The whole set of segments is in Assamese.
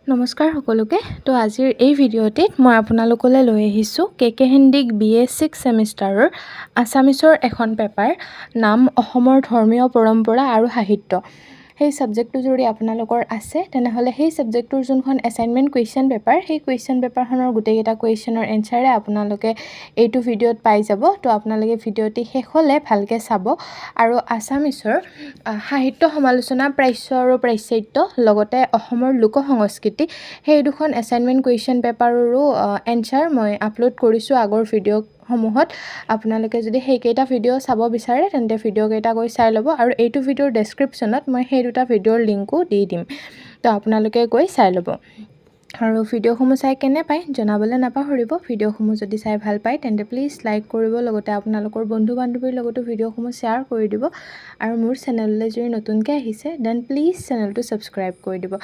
নমস্কাৰ সকলোকে তো আজিৰ এই ভিডিঅ'টিত মই আপোনালোকলৈ লৈ আহিছোঁ কেকে হিন্দীক BA 6 সেমিষ্টাৰৰ আসামিছৰ এখন পেপাৰ নাম অসমৰ ধৰ্মীয় পৰম্পৰা আৰু সাহিত্য সেই সাবজেক্টটো যদি আপোনালোকৰ আছে তেনেহলে সেই সাবজেক্টৰ যোনখন এছাইনমেন্ট কুৱেশ্চন পেপাৰ সেই কুৱেশ্চন পেপাৰখনৰ গোটেইকেইটা কুৱেশ্চনৰ এনসাৰে আপোনালোকে এইটো ভিডিঅ'ত পাই যাব তো আপোনালোকে ভিডিঅ'টি শেষ হ'লে ভালকৈ চাব আৰু আসামিছৰ সাহিত্য সমালোচনা প্ৰাচ্য আৰু প্ৰাচ্যাত্য লগতে অসমৰ লোক সংস্কৃতি সেই দুখন এছাইনমেন্ট কুৱেশ্চন পেপাৰৰো এনসাৰ মই আপলোড কৰিছোঁ আগৰ ভিডিঅ'সমূহত আপোনালোকে যদি সেইকেইটা ভিডিঅ' চাব বিচাৰে তেন্তে ভিডিঅ'কেইটা গৈ চাই ল'ব আৰু এইটো ভিডিঅ'ৰ ডেছক্ৰিপশ্যনত মই সেই দুটা ভিডিঅ'ৰ লিংকো দি দিম তো আপোনালোকে গৈ চাই ল'ব আৰু ভিডিঅ'সমূহ চাই কেনে পায় জনাবলৈ নাপাহৰিব ভিডিঅ'সমূহ যদি চাই ভাল পায় তেন্তে প্লিজ লাইক কৰিব লগতে আপোনালোকৰ বন্ধু বান্ধৱীৰ লগতো ভিডিঅ'সমূহ শ্বেয়াৰ কৰি দিব আৰু মোৰ চেনেললৈ যদি নতুনকৈ আহিছে দেন প্লিজ চেনেলটো ছাবস্ক্ৰাইব কৰি দিব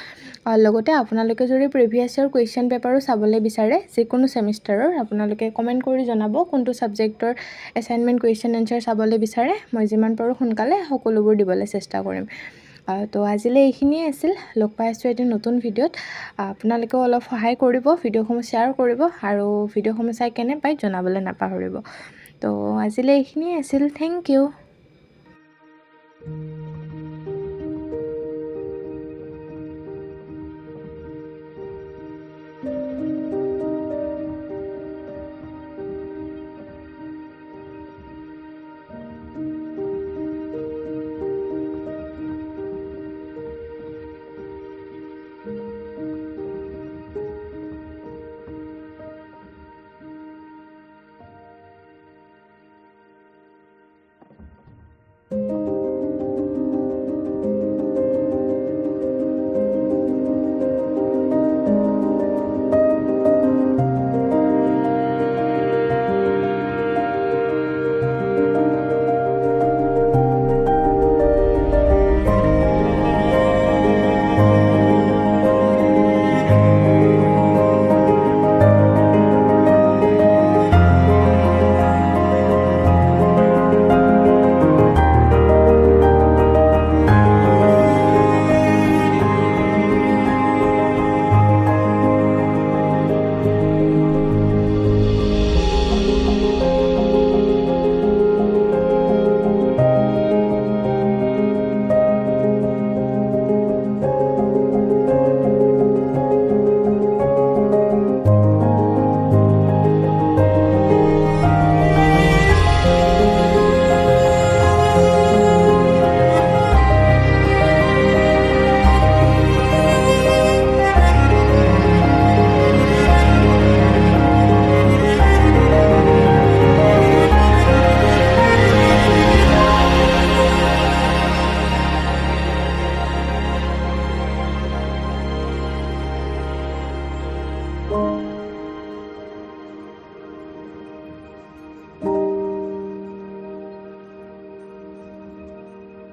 লগতে আপোনালোকে যদি প্ৰিভিয়াছ ইয়াৰ কুৱেশ্চন পেপাৰো চাবলৈ বিচাৰে যিকোনো সেমিষ্টাৰৰ আপোনালোকে কমেন্ট কৰি জনাব কোনটো সাবজেক্টৰ এছাইনমেন্ট কুৱেশ্চন এনসাৰ চাবলৈ বিচাৰে মই যিমান পাৰো সোনকালে সকলোবোৰ দিবলৈ চেষ্টা কৰিম তো আজিলৈ এইখিনিয়ে আছিল লগ পাই আছোঁ এটা নতুন ভিডিঅ'ত আপোনালোকেও অলপ সহায় কৰিব ভিডিঅ'সমূহ শ্বেয়াৰ কৰিব আৰু ভিডিঅ'সমূহ চাই কেনে পায় জনাবলৈ নাপাহৰিব তো আজিলৈ এইখিনিয়ে আছিল থেংক ইউ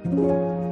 Thank you.